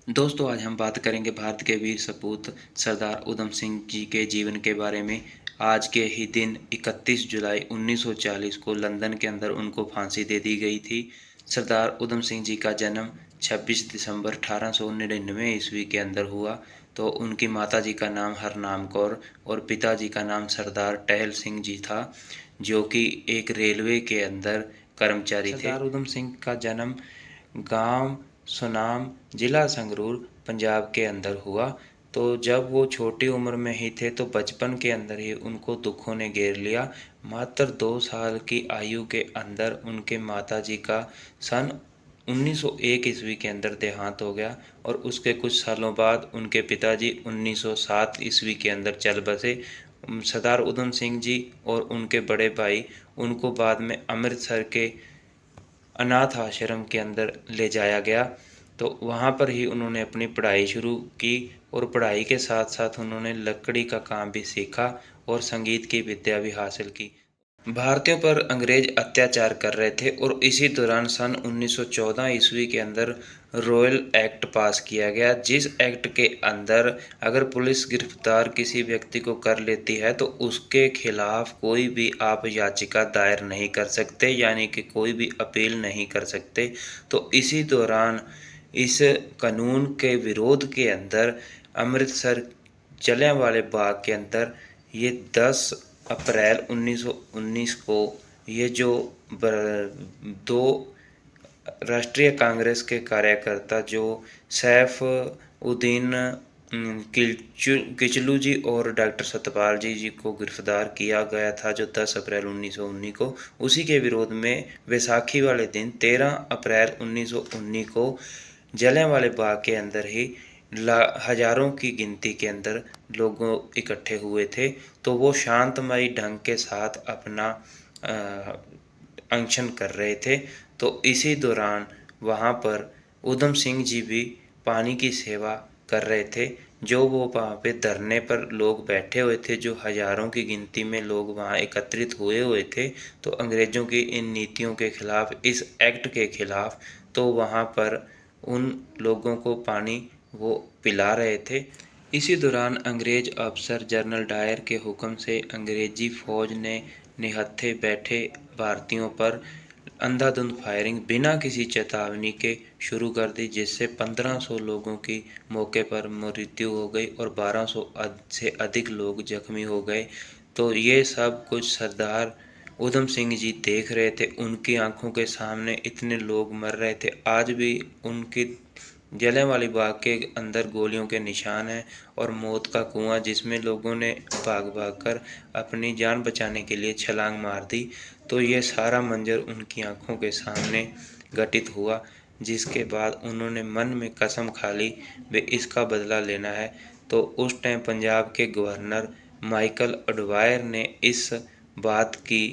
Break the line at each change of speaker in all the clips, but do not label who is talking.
दोस्तों आज हम बात करेंगे भारत के वीर सपूत सरदार उधम सिंह जी के जीवन के बारे में। आज के ही दिन 31 जुलाई 1940 को लंदन के अंदर उनको फांसी दे दी गई थी। सरदार उधम सिंह जी का जन्म 26 दिसंबर 1899 ईस्वी के अंदर हुआ। तो उनकी माता जी का नाम हरनाम कौर और पिताजी का नाम सरदार टहल सिंह जी था, जो कि एक रेलवे के अंदर कर्मचारी थे। सरदार उधम सिंह का जन्म गांव सुनाम, जिला संगरूर, पंजाब के अंदर हुआ। तो जब वो छोटी उम्र में ही थे तो बचपन के अंदर ही उनको दुखों ने घेर लिया। मात्र 2 साल की आयु के अंदर उनके माताजी का सन 1901 ईस्वी के अंदर देहांत हो गया और उसके कुछ सालों बाद उनके पिताजी 1907 ईस्वी के अंदर चल बसे। सरदार उधम सिंह जी और उनके बड़े भाई उनको बाद में अमृतसर के अनाथ आश्रम के अंदर ले जाया गया। तो वहाँ पर ही उन्होंने अपनी पढ़ाई शुरू की और पढ़ाई के साथ साथ उन्होंने लकड़ी का काम भी सीखा और संगीत की विद्या भी हासिल की। भारतीयों पर अंग्रेज अत्याचार कर रहे थे और इसी दौरान सन 1914 ईस्वी के अंदर रॉयल एक्ट पास किया गया, जिस एक्ट के अंदर अगर पुलिस गिरफ्तार किसी व्यक्ति को कर लेती है तो उसके खिलाफ कोई भी आप याचिका दायर नहीं कर सकते, यानी कि कोई भी अपील नहीं कर सकते। तो इसी दौरान इस कानून के विरोध के अंदर अमृतसर जलियांवाले बाग के अंदर ये 10 अप्रैल 1919 को ये जो दो राष्ट्रीय कांग्रेस के कार्यकर्ता जो सैफ उद्दीन किचलू जी और डॉक्टर सत्यपाल जी को गिरफ्तार किया गया था, जो 10 अप्रैल 1919 को, उसी के विरोध में वैसाखी वाले दिन 13 अप्रैल 1919 को जलियांवाले बाग के अंदर ही हजारों की गिनती के अंदर लोगों इकट्ठे हुए थे। तो वो शांतमयी ढंग के साथ अपना अनशन कर रहे थे। तो इसी दौरान वहाँ पर उधम सिंह जी भी पानी की सेवा कर रहे थे। जो वो वहाँ पे धरने पर लोग बैठे हुए थे, जो हजारों की गिनती में लोग वहाँ एकत्रित हुए थे, तो अंग्रेज़ों की इन नीतियों के खिलाफ, इस एक्ट के खिलाफ, तो वहाँ पर उन लोगों को पानी वो पिला रहे थे। इसी दौरान अंग्रेज अफसर जनरल डायर के हुक्म से अंग्रेजी फौज ने निहत्थे बैठे भारतीयों पर अंधाधुंध फायरिंग बिना किसी चेतावनी के शुरू कर दी, जिससे 1500 लोगों की मौके पर मृत्यु हो गई और 1200 से अधिक लोग जख्मी हो गए। तो ये सब कुछ सरदार उधम सिंह जी देख रहे थे, उनकी आंखों के सामने इतने लोग मर रहे थे। आज भी उनकी जलियांवाला बाग के अंदर गोलियों के निशान हैं और मौत का कुआं, जिसमें लोगों ने भाग भाग कर अपनी जान बचाने के लिए छलांग मार दी। तो ये सारा मंजर उनकी आंखों के सामने घटित हुआ, जिसके बाद उन्होंने मन में कसम खा ली वे इसका बदला लेना है। तो उस टाइम पंजाब के गवर्नर माइकल एडवायर ने इस बात की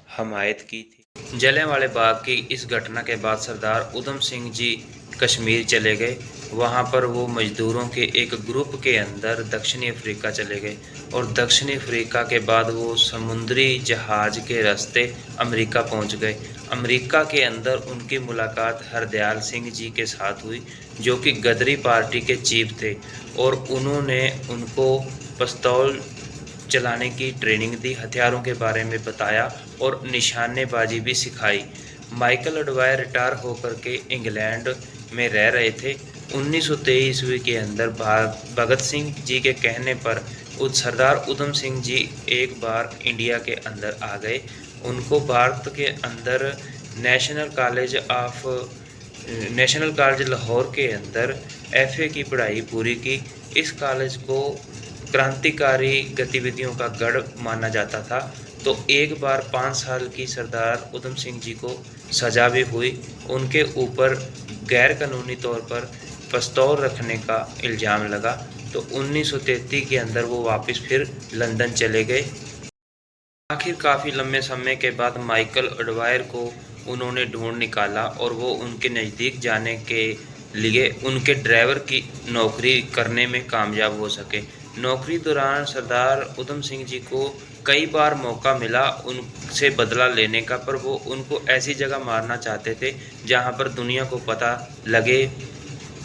हमायत की थी। जलियांवाले बाग की इस घटना के बाद सरदार उधम सिंह जी कश्मीर चले गए। वहाँ पर वो मजदूरों के एक ग्रुप के अंदर दक्षिणी अफ्रीका चले गए और दक्षिणी अफ्रीका के बाद वो समुद्री जहाज़ के रास्ते अमेरिका पहुँच गए। अमेरिका के अंदर उनकी मुलाकात हरदयाल सिंह जी के साथ हुई, जो कि गदरी पार्टी के चीफ थे, और उन्होंने उनको पिस्तौल चलाने की ट्रेनिंग दी, हथियारों के बारे में बताया और निशानेबाजी भी सिखाई। माइकल एडवायर रिटायर होकर के इंग्लैंड में रह रहे थे। 1923 ईस्वी के अंदर भगत सिंह जी के कहने पर सरदार उधम सिंह जी एक बार इंडिया के अंदर आ गए। उनको भारत के अंदर नेशनल कॉलेज लाहौर के अंदर एफए की पढ़ाई पूरी की। इस कॉलेज को क्रांतिकारी गतिविधियों का गढ़ माना जाता था। तो एक बार 5 साल की सरदार उधम सिंह जी को सज़ा भी हुई। उनके ऊपर गैर कानूनी तौर पर पिस्तौल रखने का इल्ज़ाम लगा। तो 1933 के अंदर वो वापस फिर लंदन चले गए। आखिर काफ़ी लंबे समय के बाद माइकल एडवायर को उन्होंने ढूंढ निकाला और वो उनके नज़दीक जाने के लिए उनके ड्राइवर की नौकरी करने में कामयाब हो सके। नौकरी दौरान सरदार उधम सिंह जी को कई बार मौका मिला उनसे बदला लेने का, पर वो उनको ऐसी जगह मारना चाहते थे जहां पर दुनिया को पता लगे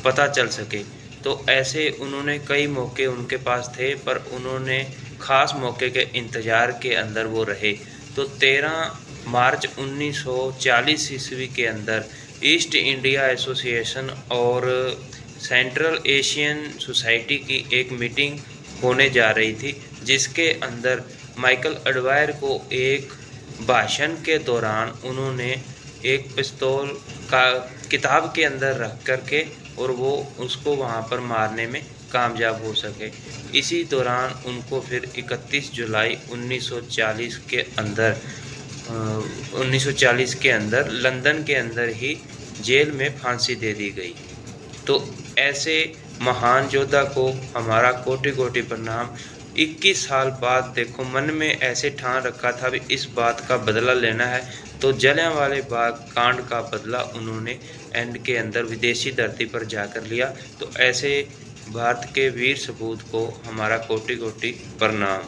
पता चल सके। तो ऐसे उन्होंने कई मौके उनके पास थे, पर उन्होंने ख़ास मौके के इंतज़ार के अंदर वो रहे। तो 13 मार्च 1940 ईस्वी के अंदर ईस्ट इंडिया एसोसिएशन और सेंट्रल एशियन सोसाइटी की एक मीटिंग होने जा रही थी, जिसके अंदर माइकल एडवायर को एक भाषण के दौरान उन्होंने एक पिस्तौल का किताब के अंदर रख कर के और वो उसको वहाँ पर मारने में कामयाब हो सके। इसी दौरान उनको फिर 31 जुलाई 1940 के अंदर 1940 के अंदर लंदन के अंदर ही जेल में फांसी दे दी गई। तो ऐसे महान योद्धा को हमारा कोटि-कोटि प्रणाम। 21 साल बाद देखो मन में ऐसे ठान रखा था भी इस बात का बदला लेना है, तो जलियांवाले बाग कांड का बदला उन्होंने एंड के अंदर विदेशी धरती पर जाकर लिया। तो ऐसे भारत के वीर सपूत को हमारा कोटि-कोटि प्रणाम।